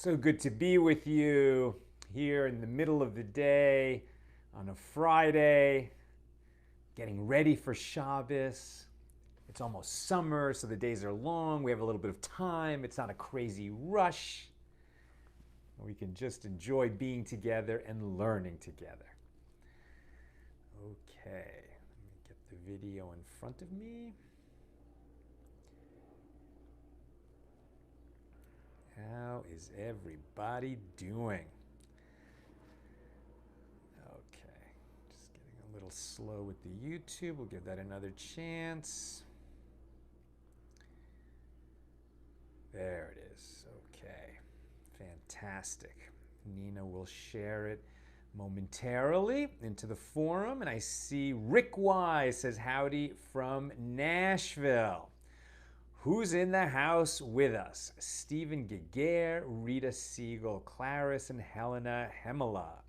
So good to be with you here in the middle of the day on a Friday, getting ready for Shabbos. It's almost summer, so the days are long. We have a little bit of time. It's not a crazy rush. We can just enjoy being together and learning together. Okay, let me get the video in front of me. How is everybody doing? Okay, just getting a little slow with the YouTube. We'll give that another chance. There it is. Okay, fantastic. Nina will share it momentarily into the forum. And I see Rick Wise says howdy from Nashville. Who's in the house with us? Stephen Geger, Rita Siegel, Clarice, and Helena Hemela.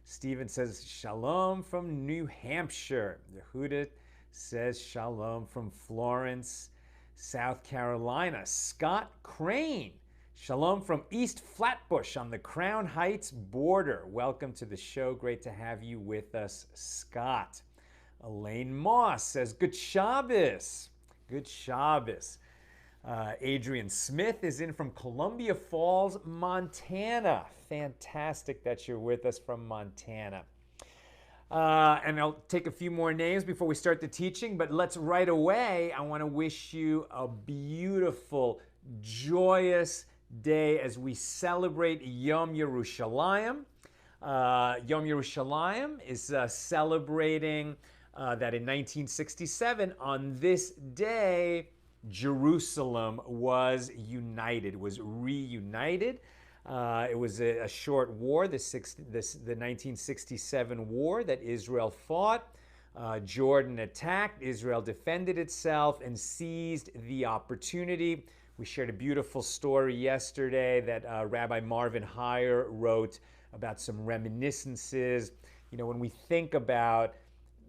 Stephen says shalom from New Hampshire. Yehuda says shalom from Florence, South Carolina. Scott Crane, shalom from East Flatbush on the Crown Heights border. Welcome to the show. Great to have you with us, Scott. Elaine Moss says good Shabbos. Good Shabbos. Adrian Smith is in from Columbia Falls, Montana. Fantastic that you're with us from Montana. And I'll take a few more names before we start the teaching, but let's right away, I want to wish you a beautiful, joyous day as we celebrate Yom Yerushalayim. Yom Yerushalayim is celebrating that in 1967, on this day, Jerusalem was united, was reunited. It was a short war, the 1967 war that Israel fought. Jordan attacked, Israel defended itself and seized the opportunity. We shared a beautiful story yesterday that Rabbi Marvin Heyer wrote about some reminiscences. You know, when we think about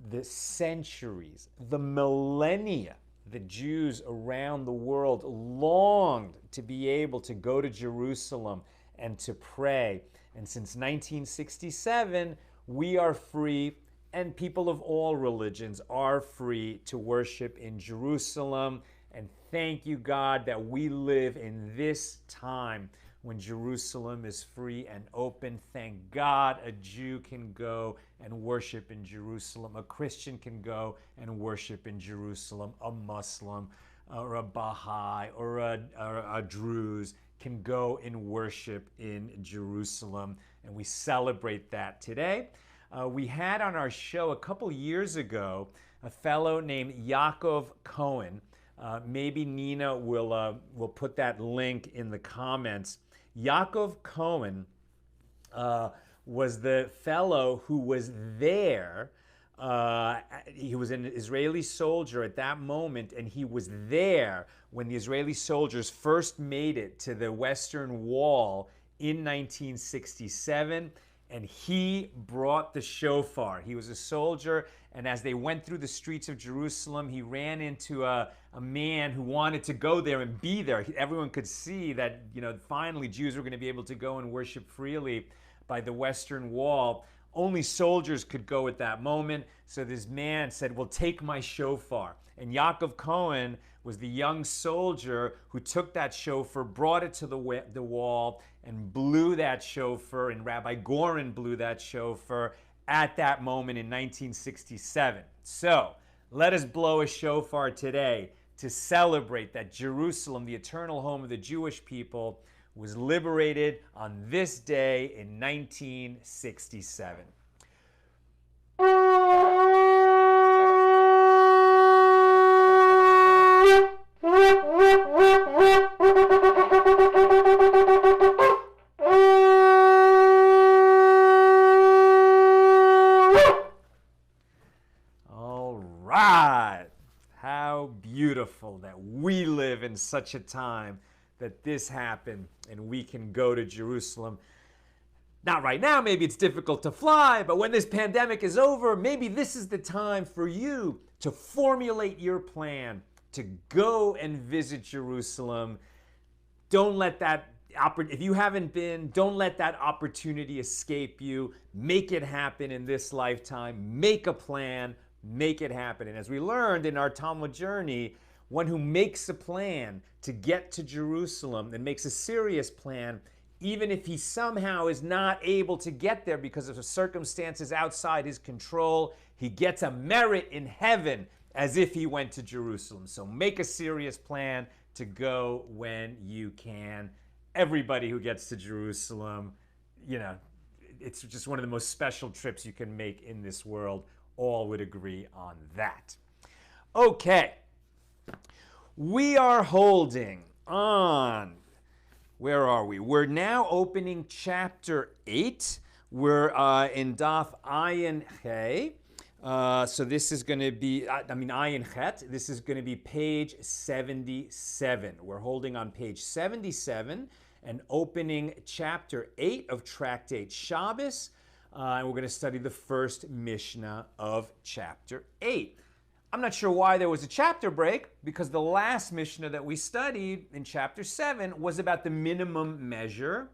the centuries, the millennia, the Jews around the world longed to be able to go to Jerusalem and to pray. And since 1967, we are free, and people of all religions are free to worship in Jerusalem. And thank you, God, that we live in this time when Jerusalem is free and open. Thank God a Jew can go and worship in Jerusalem. A Christian can go and worship in Jerusalem. A Muslim or a Baha'i or a Druze can go and worship in Jerusalem. And we celebrate that today. We had on our show a couple years ago a fellow named Yaakov Cohen. Maybe Nina will put that link in the comments. Yaakov Cohen was the fellow who was there. He was an Israeli soldier at that moment, and he was there when the Israeli soldiers first made it to the Western Wall in 1967, and he brought the shofar. He was a soldier, and as they went through the streets of Jerusalem, he ran into a man who wanted to go there and be there. Everyone could see that, you know, finally Jews were going to be able to go and worship freely by the Western Wall. Only soldiers could go at that moment. So this man said, well, take my shofar. And Yaakov Cohen was the young soldier who took that shofar, brought it to the wall, and blew that shofar. And Rabbi Goren blew that shofar at that moment in 1967. So let us blow a shofar today to celebrate that Jerusalem, the eternal home of the Jewish people, was liberated on this day in 1967. All right. How beautiful that we live in such a time that this happened and we can go to Jerusalem. Not right now, maybe it's difficult to fly, but when this pandemic is over, maybe this is the time for you to formulate your plan to go and visit Jerusalem. Don't let that if you haven't been, don't let that opportunity escape you. Make it happen in this lifetime. Make a plan. Make it happen. And as we learned in our Talmud journey, one who makes a plan to get to Jerusalem and makes a serious plan, even if he somehow is not able to get there because of the circumstances outside his control, he gets a merit in heaven as if he went to Jerusalem. So make a serious plan to go when you can. Everybody who gets to Jerusalem, it's just one of the most special trips you can make in this world. All would agree on that. Okay. We are holding on. Where are we? We're now opening chapter 8. We're in Daf Ayin He. So this is going to be, Ayin Chet. This is going to be page 77. We're holding on page 77 and opening chapter 8 of Tractate Shabbos. And we're going to study the first Mishnah of chapter 8. I'm not sure why there was a chapter break, because the last Mishnah that we studied in chapter 7 was about the minimum measure,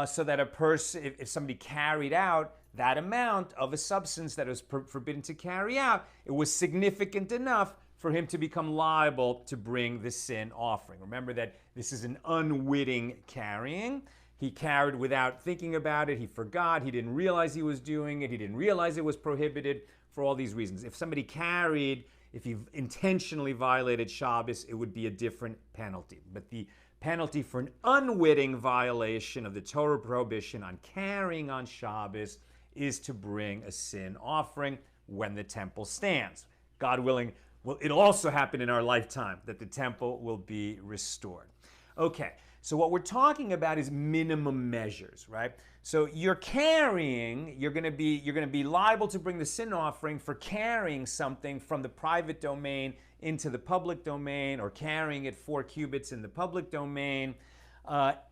so that a person, if somebody carried out that amount of a substance that was forbidden to carry out, it was significant enough for him to become liable to bring the sin offering. Remember that this is an unwitting carrying. He carried without thinking about it. He forgot. He didn't realize he was doing it. He didn't realize it was prohibited for all these reasons. If somebody carried, if he intentionally violated Shabbos, it would be a different penalty. But the penalty for an unwitting violation of the Torah prohibition on carrying on Shabbos is to bring a sin offering when the temple stands. God willing, it'll also happen in our lifetime that the temple will be restored. Okay, so what we're talking about is minimum measures, right? So you're carrying, you're going to be liable to bring the sin offering for carrying something from the private domain into the public domain, or carrying it 4 cubits in the public domain,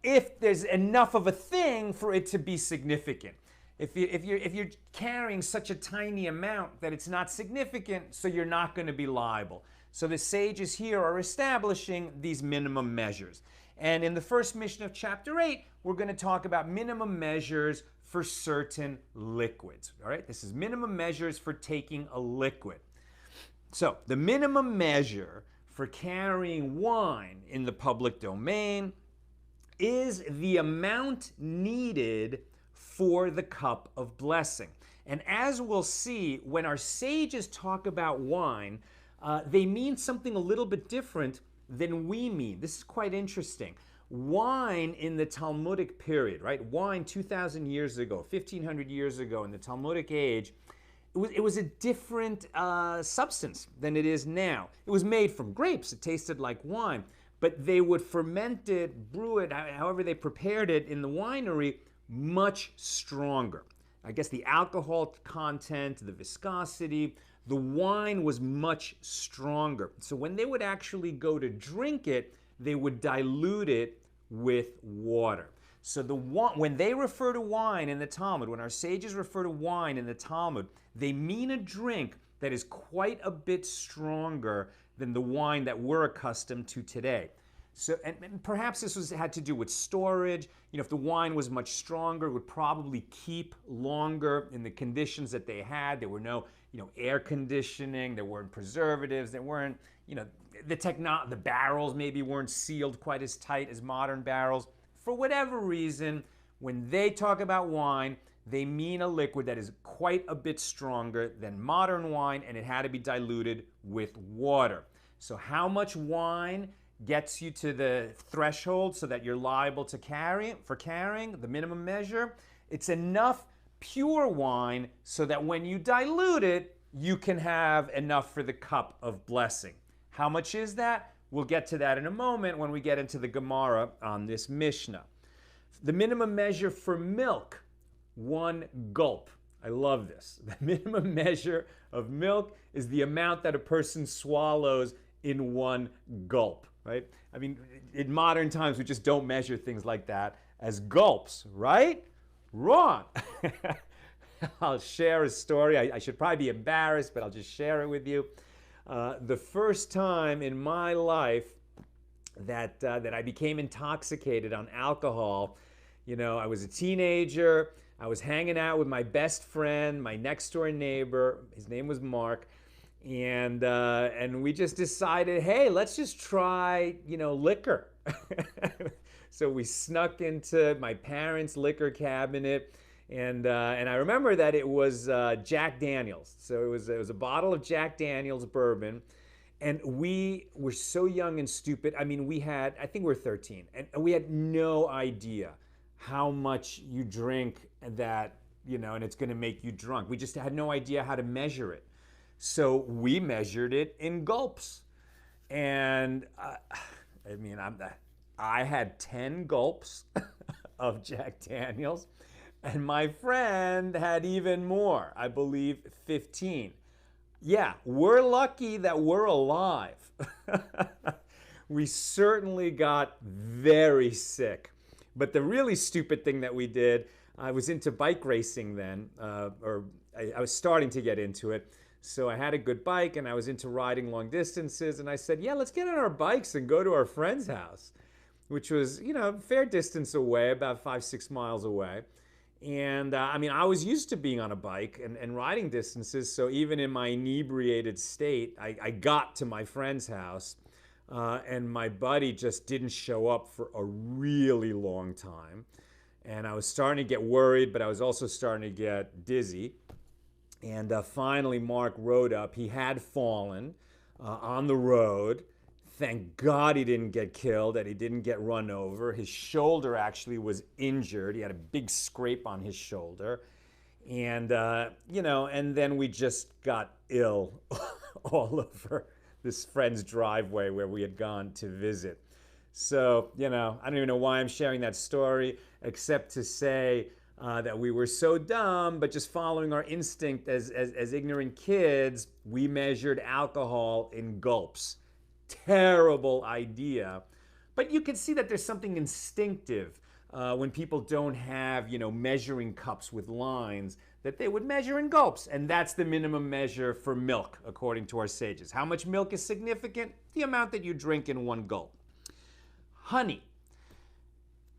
if there's enough of a thing for it to be significant. If you're carrying such a tiny amount that it's not significant, so you're not going to be liable. So the sages here are establishing these minimum measures. And in the first Mishnah of chapter 8, we're going to talk about minimum measures for certain liquids. All right, this is minimum measures for taking a liquid. So the minimum measure for carrying wine in the public domain is the amount needed for the cup of blessing. And as we'll see, when our sages talk about wine, they mean something a little bit different than we mean. This is quite interesting. Wine in the Talmudic period, right? Wine 2,000 years ago, 1,500 years ago in the Talmudic age, it was a different substance than it is now. It was made from grapes. It tasted like wine. But they would ferment it, brew it, however they prepared it in the winery, much stronger. I guess the alcohol content, the viscosity, the wine was much stronger. So when they would actually go to drink it, they would dilute it with water. So when they refer to wine in the Talmud, when our sages refer to wine in the Talmud, they mean a drink that is quite a bit stronger than the wine that we're accustomed to today. So, and perhaps this had to do with storage. If the wine was much stronger, it would probably keep longer in the conditions that they had. There were no, air conditioning. There weren't preservatives. There weren't, the barrels maybe weren't sealed quite as tight as modern barrels. For whatever reason, when they talk about wine, they mean a liquid that is quite a bit stronger than modern wine, and it had to be diluted with water. So how much wine gets you to the threshold so that you're liable to carrying the minimum measure? It's enough pure wine so that when you dilute it, you can have enough for the cup of blessing. How much is that? We'll get to that in a moment when we get into the Gemara on this Mishnah. The minimum measure for milk, 1 gulp. I love this. The minimum measure of milk is the amount that a person swallows in 1 gulp, right? I mean, in modern times, we just don't measure things like that as gulps, right? Wrong. I'll share a story. I should probably be embarrassed, but I'll just share it with you. The first time in my life that I became intoxicated on alcohol. You know, I was a teenager. I was hanging out with my best friend, my next door neighbor. His name was Mark. And we just decided, hey, let's just try, liquor. So we snuck into my parents' liquor cabinet, and I remember that it was Jack Daniels. So it was a bottle of Jack Daniels bourbon, and we were so young and stupid. I mean, I think we were 13, and we had no idea how much you drink that, and it's going to make you drunk. We just had no idea how to measure it. So we measured it in gulps. And I had 10 gulps of Jack Daniels, and my friend had even more, I believe 15. Yeah, we're lucky that we're alive. We certainly got very sick. But the really stupid thing that we did, I was into bike racing then, or I was starting to get into it. So I had a good bike and I was into riding long distances, and I said, yeah, let's get on our bikes and go to our friend's house, which was, a fair distance away, about 5-6 miles away. And I was used to being on a bike and riding distances, so even in my inebriated state, I got to my friend's house, and my buddy just didn't show up for a really long time. And I was starting to get worried, but I was also starting to get dizzy. And finally, Mark rode up. He had fallen on the road. Thank God he didn't get killed, that he didn't get run over. His shoulder actually was injured. He had a big scrape on his shoulder. And, and then we just got ill all over this friend's driveway where we had gone to visit. So, I don't even know why I'm sharing that story, except to say, that we were so dumb, but just following our instinct as ignorant kids, we measured alcohol in gulps. Terrible idea. But you can see that there's something instinctive when people don't have, measuring cups with lines, that they would measure in gulps. And that's the minimum measure for milk, according to our sages. How much milk is significant? The amount that you drink in one gulp. Honey.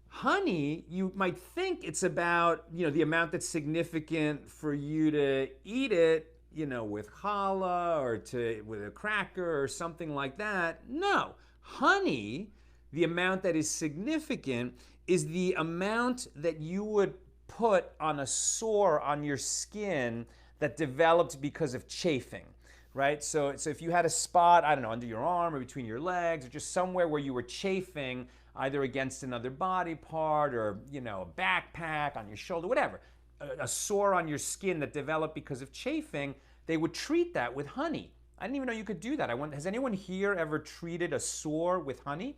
Honey, you might think it's about, the amount that's significant for you to eat it, with challah or with a cracker or something like that. No. Honey, the amount that is significant is the amount that you would put on a sore on your skin that developed because of chafing, right? So if you had a spot, I don't know, under your arm or between your legs or just somewhere where you were chafing, either against another body part or, a backpack on your shoulder, whatever, a sore on your skin that developed because of chafing, they would treat that with honey. I didn't even know you could do that. Has anyone here ever treated a sore with honey?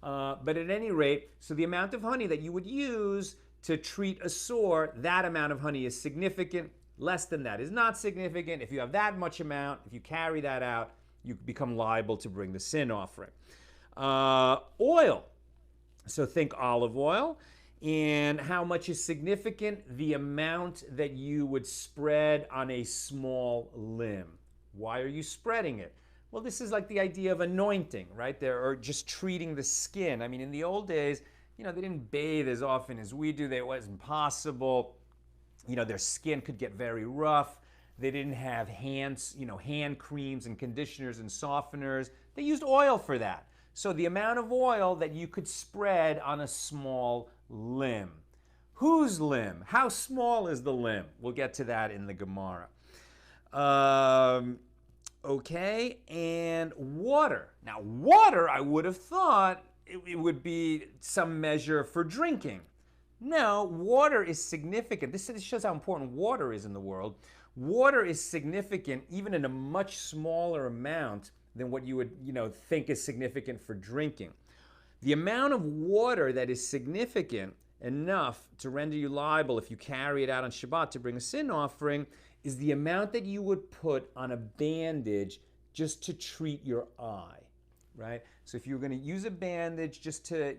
But at any rate, so the amount of honey that you would use to treat a sore, that amount of honey is significant. Less than that is not significant. If you have that much amount, if you carry that out, you become liable to bring the sin offering. Oil. So think olive oil. And how much is significant? The amount that you would spread on a small limb. Why are you spreading it? Well, this is like the idea of anointing, right? Or just treating the skin. I mean, in the old days, they didn't bathe as often as we do. It wasn't possible. Their skin could get very rough. They didn't have hand creams and conditioners and softeners. They used oil for that. So the amount of oil that you could spread on a small limb. Whose limb? How small is the limb? We'll get to that in the Gemara. Okay, and water. Now, water, I would have thought it would be some measure for drinking. No, water is significant. This shows how important water is in the world. Water is significant even in a much smaller amount than what you would, think is significant for drinking. The amount of water that is significant enough to render you liable if you carry it out on Shabbat to bring a sin offering is the amount that you would put on a bandage just to treat your eye, right? So if you're going to use a bandage just to,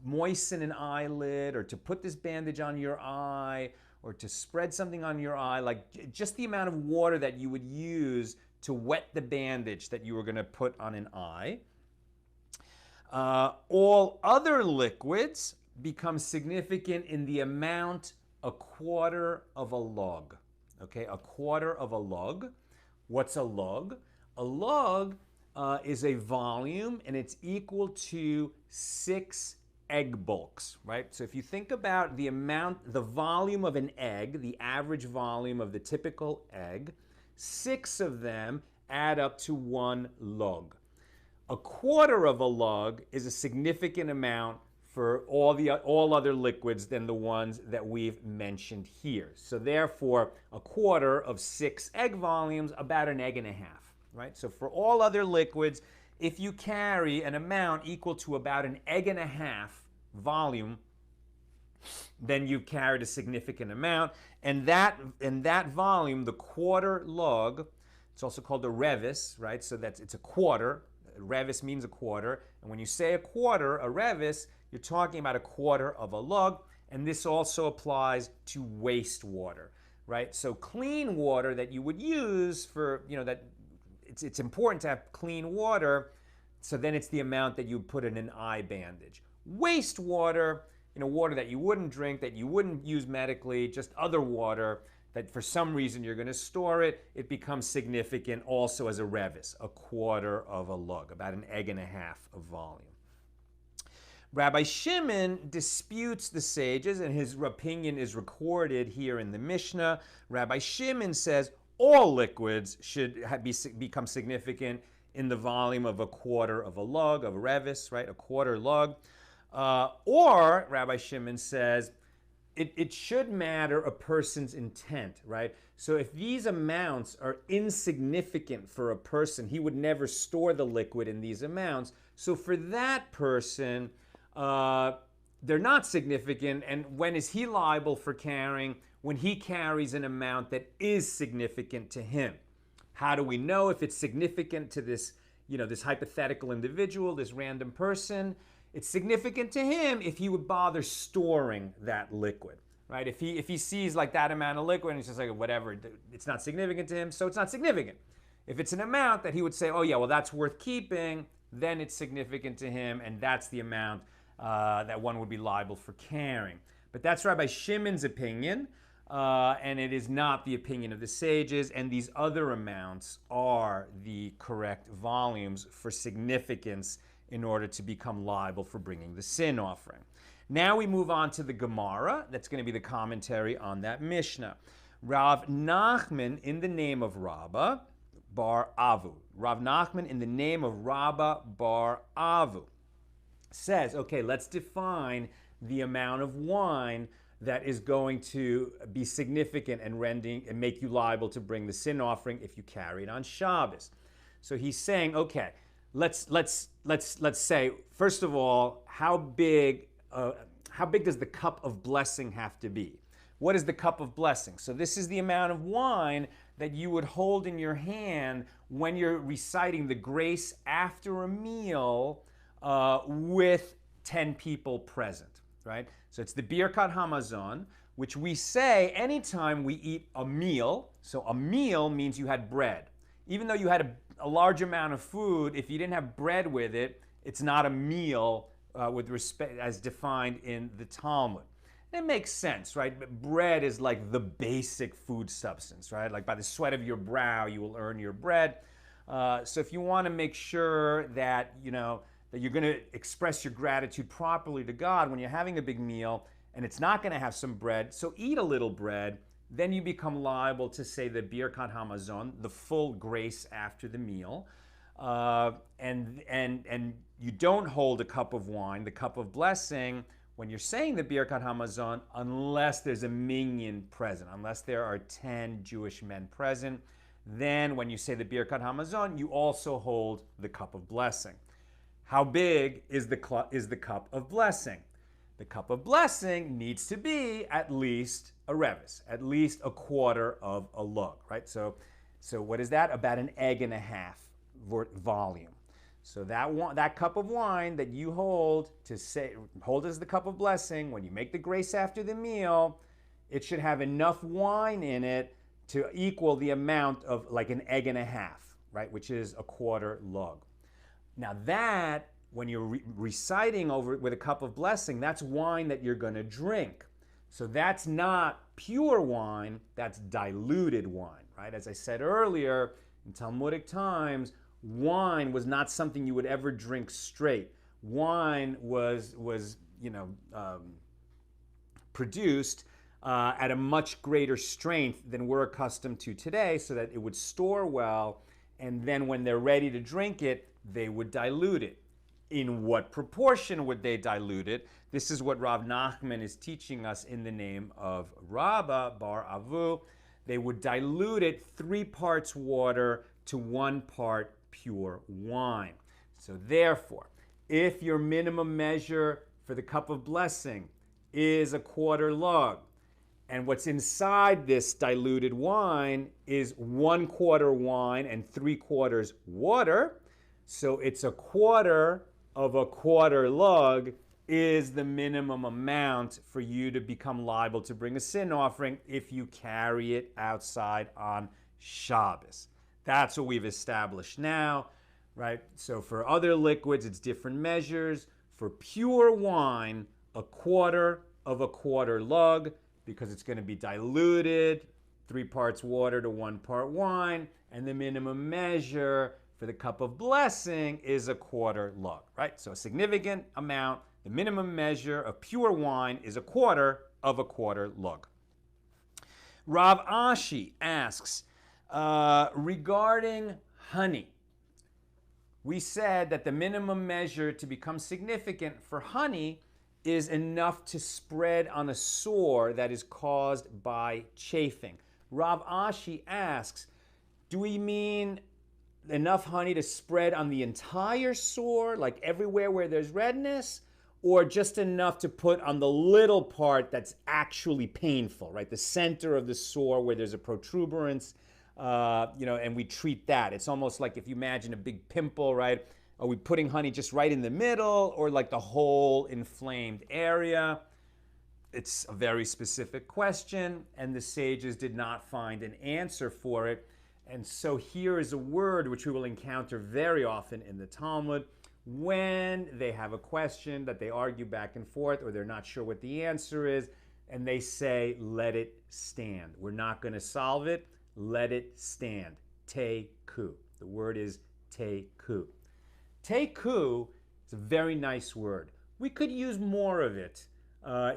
moisten an eyelid or to put this bandage on your eye or to spread something on your eye, like just the amount of water that you would use to wet the bandage that you were going to put on an eye. All other liquids become significant in the amount a quarter of a log. Okay, a quarter of a log. What's a log? A log is a volume, and it's equal to 6 egg bulks, right? So if you think about the volume of an egg, the average volume of the typical egg, 6 of them add up to 1 log. A quarter of a log is a significant amount for all other liquids than the ones that we've mentioned here. So therefore, a quarter of 6 egg volumes, about an egg and a half, right? So for all other liquids, if you carry an amount equal to about an egg and a half volume, then you've carried a significant amount. And that volume, the quarter log, it's also called a revis, right? So it's a quarter. Revis means a quarter. And when you say a quarter, a revis, you're talking about a quarter of a log. And this also applies to wastewater, right? So clean water that you would use for, that it's important to have clean water. So then it's the amount that you put in an eye bandage. Wastewater, water that you wouldn't drink, that you wouldn't use medically, just other water that for some reason you're going to store it, it becomes significant also as a revis, a quarter of a lug, about an egg and a half of volume. Rabbi Shimon disputes the sages, and his opinion is recorded here in the Mishnah. Rabbi Shimon says all liquids should become significant in the volume of a quarter of a lug, of a revis, right, a quarter lug. Or, Rabbi Shimon says, it should matter a person's intent, right? So if these amounts are insignificant for a person, he would never store the liquid in these amounts. So for that person, they're not significant. And when is he liable for carrying? When he carries an amount that is significant to him. How do we know if it's significant to this, this hypothetical individual, this random person? It's significant to him if he would bother storing that liquid, right? If he sees like that amount of liquid and he's just like, whatever, it's not significant to him, so it's not significant. If it's an amount that he would say, oh yeah, well that's worth keeping, then it's significant to him, and that's the amount that one would be liable for carrying. But that's Rabbi Shimon's opinion, and it is not the opinion of the sages, and these other amounts are the correct volumes for significance in order to become liable for bringing the sin offering. Now we move on to the Gemara. That's going to be the commentary on that Mishnah. Rav Nachman in the name of Rabba bar Avu. Rav Nachman in the name of Rabba bar Avu says, okay, let's define the amount of wine that is going to be significant and make you liable to bring the sin offering if you carry it on Shabbos. So he's saying, okay, let's say, first of all, how big does the cup of blessing have to be? What is the cup of blessing? So this is the amount of wine that you would hold in your hand when you're reciting the grace after a meal with 10 people present, right? So it's the Birkat Hamazon, which we say anytime we eat a meal. So a meal means you had bread. Even though you had a large amount of food, if you didn't have bread with it, it's not a meal with respect as defined in the Talmud. It makes sense, right? But bread is like the basic food substance, right? Like by the sweat of your brow, you will earn your bread. So if you want to make sure that, that you're going to express your gratitude properly to God when you're having a big meal, and it's not going to have some bread, so eat a little bread. Then you become liable to say the Birkat Hamazon, the full grace after the meal. And you don't hold a cup of wine, the cup of blessing, when you're saying the Birkat Hamazon, unless there's a minyan present, unless there are 10 Jewish men present. Then when you say the Birkat Hamazon, you also hold the cup of blessing. How big is the cup of blessing? The cup of blessing needs to be at least a revis, at least a quarter of a lug, right? So what is that? About an egg and a half volume. So that cup of wine that you hold as the cup of blessing, when you make the grace after the meal, it should have enough wine in it to equal the amount of like an egg and a half, right? Which is a quarter lug. Now that when you're reciting over with a cup of blessing, that's wine that you're going to drink. So that's not pure wine, that's diluted wine, right? As I said earlier, in Talmudic times, wine was not something you would ever drink straight. Wine was produced at a much greater strength than we're accustomed to today, so that it would store well, and then when they're ready to drink it, they would dilute it. In what proportion would they dilute it? This is what Rav Nachman is teaching us in the name of Rabbah Bar Avu. They would dilute it 3 parts water to 1 part pure wine. So therefore, if your minimum measure for the cup of blessing is a 1/4 lug, and what's inside this diluted wine is 1/4 wine and 3/4 water, so it's a 1/4 of a 1/4 lug is the minimum amount for you to become liable to bring a sin offering if you carry it outside on Shabbos. That's what we've established now, right? So for other liquids, it's different measures. For pure wine, a 1/4 of a 1/4 lug, because it's going to be diluted, 3 parts water to 1 part wine, and the minimum measure for the cup of blessing is a 1/4 lug, right? So a significant amount. The minimum measure of pure wine is a 1/4 of a 1/4 lug. Rav Ashi asks, regarding honey, we said that the minimum measure to become significant for honey is enough to spread on a sore that is caused by chafing. Rav Ashi asks, do we mean enough honey to spread on the entire sore, like everywhere where there's redness, or just enough to put on the little part that's actually painful, right? The center of the sore where there's a protuberance, and we treat that. It's almost like if you imagine a big pimple, right? Are we putting honey just right in the middle, or like the whole inflamed area? It's a very specific question, and the sages did not find an answer for it. And so here is a word which we will encounter very often in the Talmud when they have a question that they argue back and forth, or they're not sure what the answer is, and they say, let it stand. We're not going to solve it. Let it stand. Teku. The word is teku. Teku is a very nice word. We could use more of it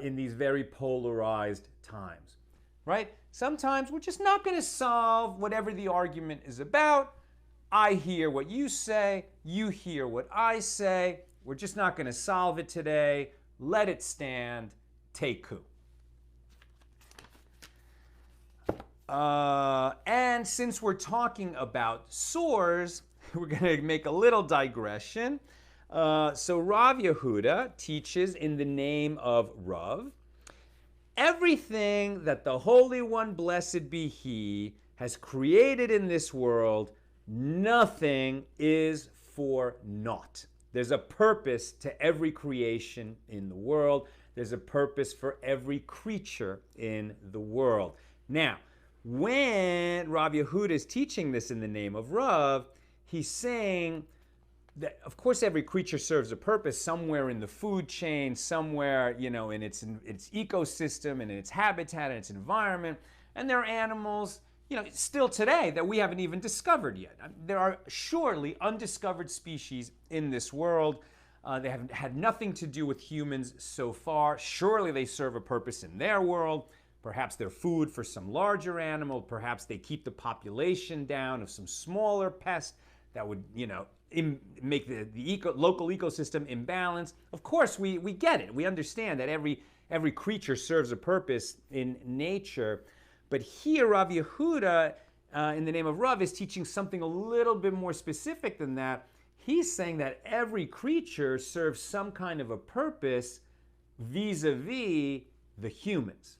in these very polarized times, right? Sometimes we're just not going to solve whatever the argument is about. I hear what you say, you hear what I say. We're just not going to solve it today. Let it stand. Teku. And since we're talking about sores, we're going to make a little digression. So Rav Yehuda teaches in the name of Rav, everything that the Holy One, blessed be He, has created in this world, nothing is for naught. There's a purpose to every creation in the world. There's a purpose for every creature in the world. Now, when Rav Yehuda is teaching this in the name of Rav, he's saying that, of course, every creature serves a purpose somewhere in the food chain, somewhere, in its ecosystem and in its habitat and its environment. And there are animals, still today that we haven't even discovered yet. There are surely undiscovered species in this world. They have had nothing to do with humans so far. Surely they serve a purpose in their world. Perhaps they're food for some larger animal. Perhaps they keep the population down of some smaller pest that would, make the local ecosystem imbalanced. Of course, we get it. We understand that every creature serves a purpose in nature. But here, Rav Yehuda, in the name of Rav, is teaching something a little bit more specific than that. He's saying that every creature serves some kind of a purpose vis-a-vis the humans.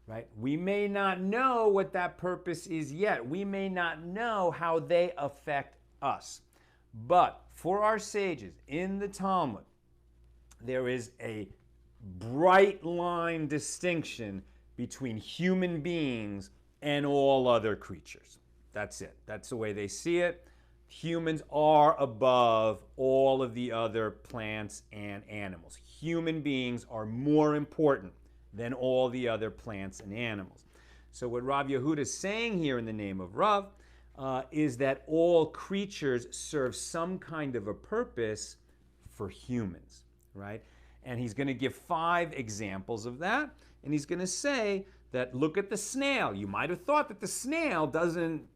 Right? We may not know what that purpose is yet. We may not know how they affect us. But for our sages in the Talmud, there is a bright line distinction between human beings and all other creatures. That's it. That's the way they see it. Humans are above all of the other plants and animals. Human beings are more important than all the other plants and animals. So what Rav Yehuda is saying here in the name of Rav is that all creatures serve some kind of a purpose for humans, right? And he's going to give 5 examples of that. And he's going to say that look at the snail. You might have thought that the snail doesn't,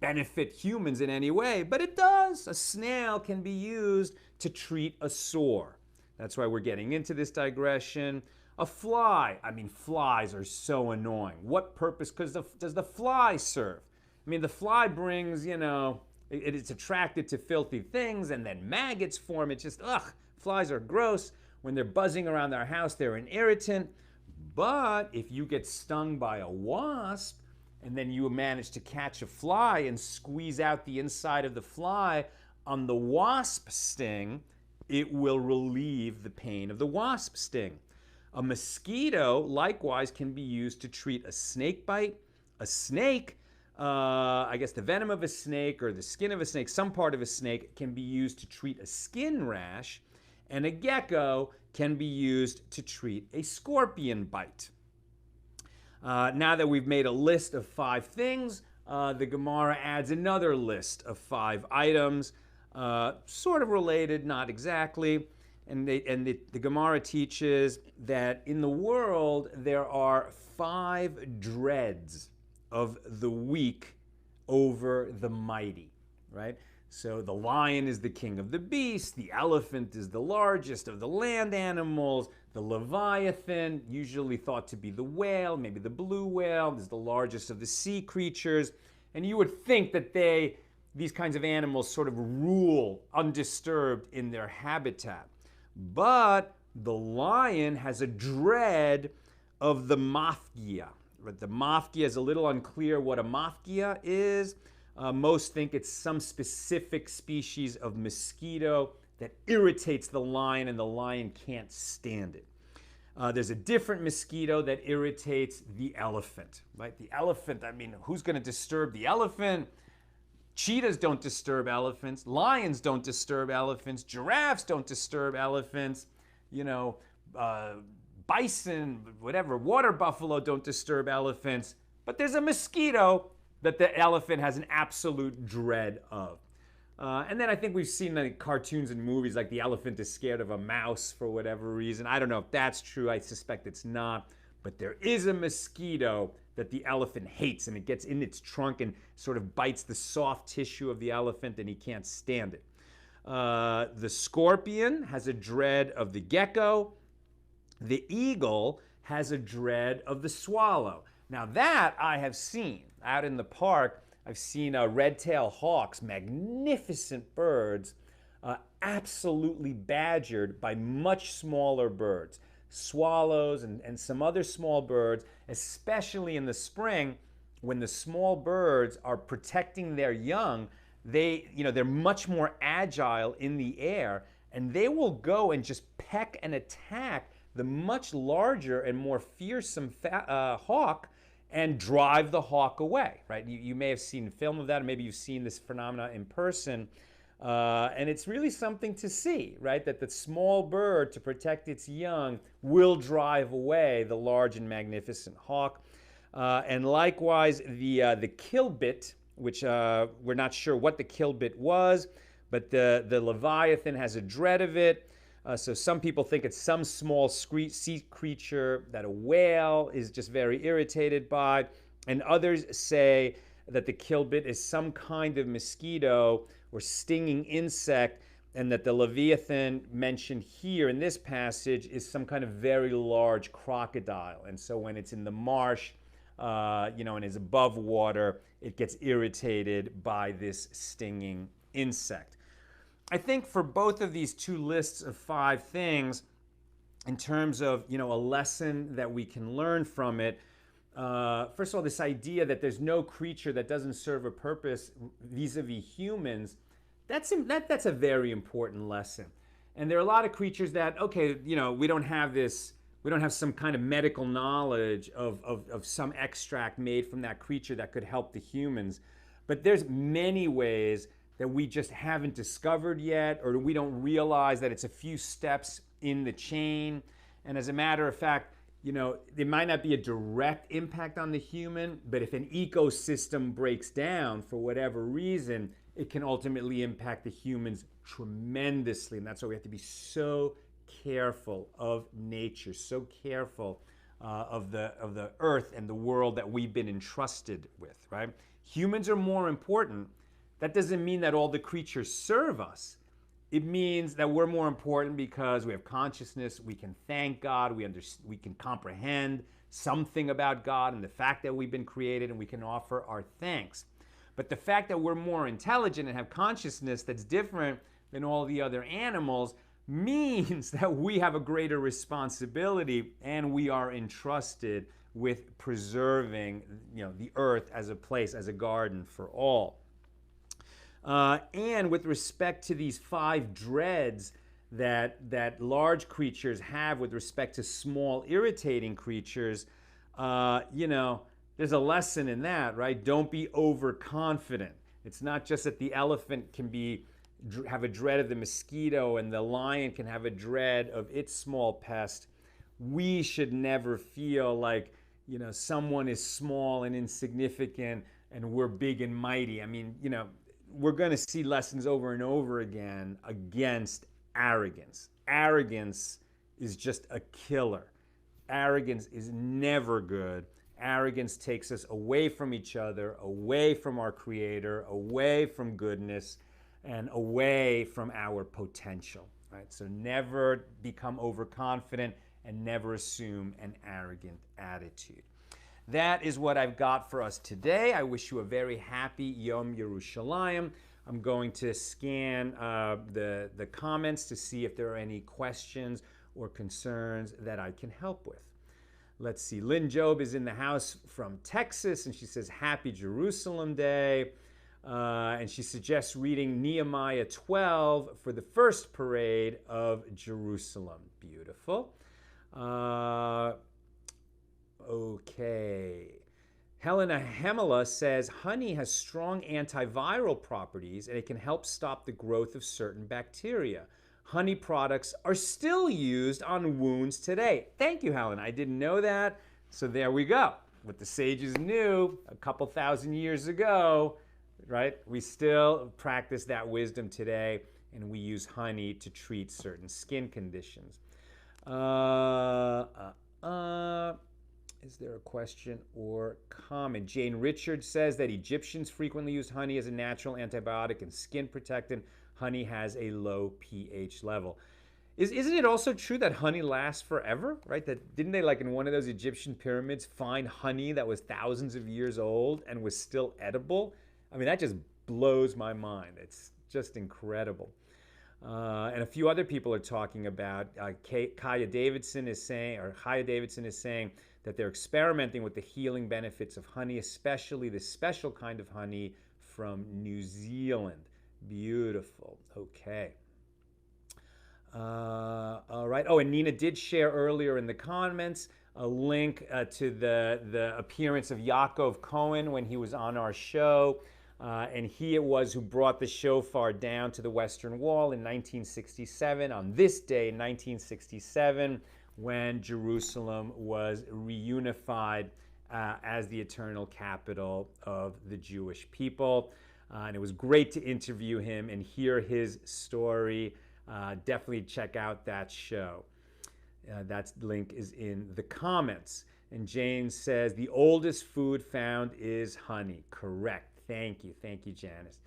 benefit humans in any way, but it does. A snail can be used to treat a sore. That's why we're getting into this digression. A fly. I mean, flies are so annoying. What purpose does the fly serve? I mean, the fly brings, it's attracted to filthy things, and then maggots form. It's just, flies are gross. When they're buzzing around their house, they're an irritant. But if you get stung by a wasp, and then you manage to catch a fly and squeeze out the inside of the fly on the wasp sting, it will relieve the pain of the wasp sting. A mosquito, likewise, can be used to treat a snake bite. A snake, I guess the venom of a snake or the skin of a snake, some part of a snake, can be used to treat a skin rash. And a gecko can be used to treat a scorpion bite. Now that we've made a list of 5 things, the Gemara adds another list of 5 items, sort of related, not exactly. And the Gemara teaches that in the world there are 5 dreads of the weak over the mighty, right? So the lion is the king of the beasts, the elephant is the largest of the land animals, the leviathan, usually thought to be the whale, maybe the blue whale, is the largest of the sea creatures. And you would think that these kinds of animals sort of rule undisturbed in their habitat. But the lion has a dread of the mafgia. The mafgia is a little unclear what a mafgia is. Most think it's some specific species of mosquito that irritates the lion and the lion can't stand it. There's a different mosquito that irritates the elephant, right? The elephant, I mean, who's going to disturb the elephant? Cheetahs don't disturb elephants. Lions don't disturb elephants. Giraffes don't disturb elephants. Bison, whatever, water buffalo don't disturb elephants. But there's a mosquito that the elephant has an absolute dread of. And then I think we've seen like cartoons and movies like the elephant is scared of a mouse for whatever reason. I don't know if that's true. I suspect it's not. But there is a mosquito that the elephant hates, and it gets in its trunk and sort of bites the soft tissue of the elephant, and he can't stand it. The scorpion has a dread of the gecko. The eagle has a dread of the swallow. Now that I have seen out in the park. I've seen red-tailed hawks, magnificent birds, absolutely badgered by much smaller birds. Swallows and some other small birds, especially in the spring when the small birds are protecting their young, they're much more agile in the air, and they will go and just peck and attack the much larger and more fearsome hawk and drive the hawk away, right? You may have seen film of that, or maybe you've seen this phenomena in person. And it's really something to see, right? That the small bird, to protect its young, will drive away the large and magnificent hawk. And likewise, the kilbit, which we're not sure what the kilbit was, but the leviathan has a dread of it. So some people think it's some small sea creature that a whale is just very irritated by. And others say that the kilbit is some kind of mosquito or stinging insect, and that the leviathan mentioned here in this passage is some kind of very large crocodile. And so when it's in the marsh, and is above water, it gets irritated by this stinging insect. I think for both of these 2 lists of 5 things, in terms of a lesson that we can learn from it, first of all, this idea that there's no creature that doesn't serve a purpose vis-a-vis humans, that's a very important lesson. And there are a lot of creatures that, we don't have some kind of medical knowledge of some extract made from that creature that could help the humans. But there's many ways that we just haven't discovered yet, or we don't realize that it's a few steps in the chain. And as a matter of fact, there might not be a direct impact on the human, but if an ecosystem breaks down for whatever reason, it can ultimately impact the humans tremendously. And that's why we have to be so careful of nature, so careful of the earth and the world that we've been entrusted with, right? Humans are more important. That doesn't mean that all the creatures serve us. It means that we're more important because we have consciousness, we can thank God, we can comprehend something about God and the fact that we've been created, and we can offer our thanks. But the fact that we're more intelligent and have consciousness that's different than all the other animals means that we have a greater responsibility, and we are entrusted with preserving, the earth as a place, as a garden for all. And with respect to these 5 dreads that large creatures have with respect to small irritating creatures, there's a lesson in that, right? Don't be overconfident. It's not just that the elephant can have a dread of the mosquito and the lion can have a dread of its small pest. We should never feel like, someone is small and insignificant and we're big and mighty. I mean, we're going to see lessons over and over again against arrogance. Arrogance is just a killer. Arrogance is never good. Arrogance takes us away from each other, away from our Creator, away from goodness, and away from our potential, right? So never become overconfident and never assume an arrogant attitude. That is what I've got for us today. I wish you a very happy Yom Yerushalayim. I'm going to scan the comments to see if there are any questions or concerns that I can help with. Let's see. Lynn Job is in the house from Texas, and she says, Happy Jerusalem Day. And she suggests reading Nehemiah 12 for the first parade of Jerusalem. Beautiful. Okay. Helena Hemela says, honey has strong antiviral properties and it can help stop the growth of certain bacteria. Honey products are still used on wounds today. Thank you, Helen. I didn't know that. So there we go. What the sages knew a couple thousand years ago, right? We still practice that wisdom today, and we use honey to treat certain skin conditions. Is there a question or comment? Jane Richards says that Egyptians frequently used honey as a natural antibiotic and skin protectant. Honey has a low pH level. Isn't it also true that honey lasts forever, right? Didn't they, like in one of those Egyptian pyramids, find honey that was thousands of years old and was still edible? I mean, that just blows my mind. It's just incredible. And a few other people are talking about, Chaya Davidson is saying that they're experimenting with the healing benefits of honey, especially the special kind of honey from New Zealand. Beautiful. Okay. All right. Oh, and Nina did share earlier in the comments a link to the appearance of Yaakov Cohen when he was on our show. And he it was who brought the shofar down to the Western Wall in 1967, on this day in 1967, when Jerusalem was reunified as the eternal capital of the Jewish people. And it was great to interview him and hear his story. Definitely check out that show. That link is in the comments. And Jane says, the oldest food found is honey. Correct. Thank you, Janice.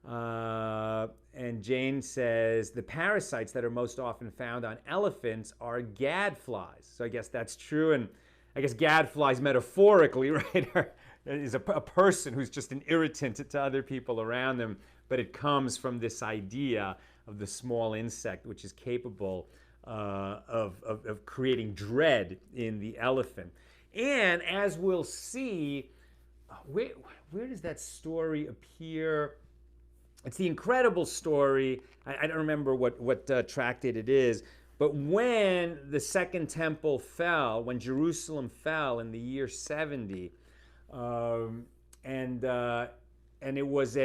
And Jane says, the parasites that are most often found on elephants are gadflies. So I guess that's true. And I guess gadflies metaphorically, right, is a person who's just an irritant to other people around them. But it comes from this idea of the small insect, which is capable of creating dread in the elephant. And as we'll see, where does that story appear? It's the incredible story. I don't remember what tractate it is, but when the Second Temple fell, when Jerusalem fell in the year 70, and it was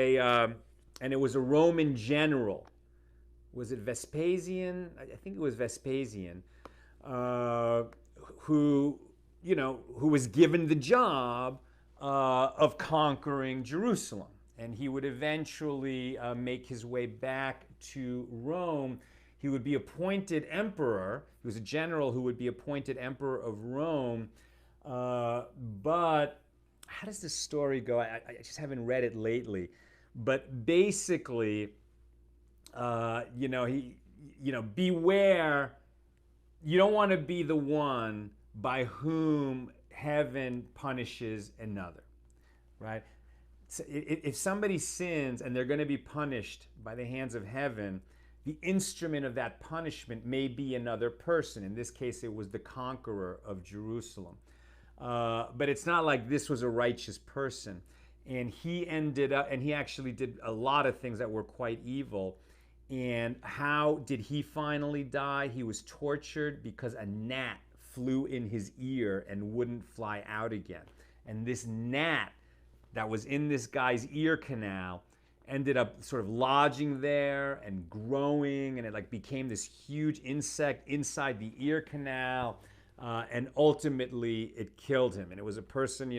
and it was a Roman general. Was it Vespasian? I think it was Vespasian, who was given the job of conquering Jerusalem. And he would eventually make his way back to Rome. He would be appointed emperor. He was a general who would be appointed emperor of Rome. But how does this story go? I just haven't read it lately. But basically, beware. You don't want to be the one by whom heaven punishes another, right? So if somebody sins and they're going to be punished by the hands of heaven, the instrument of that punishment may be another person. In this case, it was the conqueror of Jerusalem. But it's not like this was a righteous person. And he ended up, and he actually did a lot of things that were quite evil. And how did he finally die? He was tortured because a gnat flew in his ear and wouldn't fly out again. And this gnat that was in this guy's ear canal ended up sort of lodging there and growing, and it like became this huge insect inside the ear canal, and ultimately it killed him. And it was a person,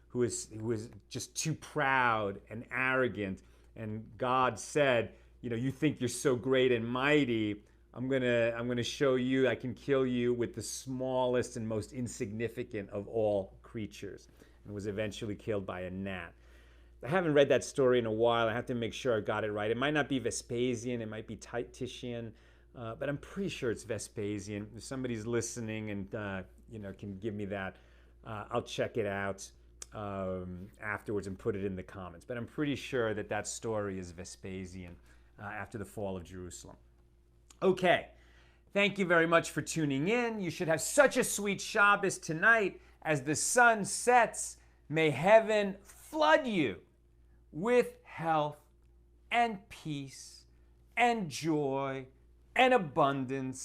who was just too proud and arrogant. And God said, you think you're so great and mighty. I'm gonna show you I can kill you with the smallest and most insignificant of all creatures. And was eventually killed by a gnat. I haven't read that story in a while. I have to make sure I got it right. It might not be Vespasian. It might be Titian, but I'm pretty sure it's Vespasian. If somebody's listening and can give me that, I'll check it out afterwards and put it in the comments. But I'm pretty sure that story is Vespasian after the fall of Jerusalem. Okay, thank you very much for tuning in. You should have such a sweet Shabbos tonight. As the sun sets, may heaven flood you with health and peace and joy and abundance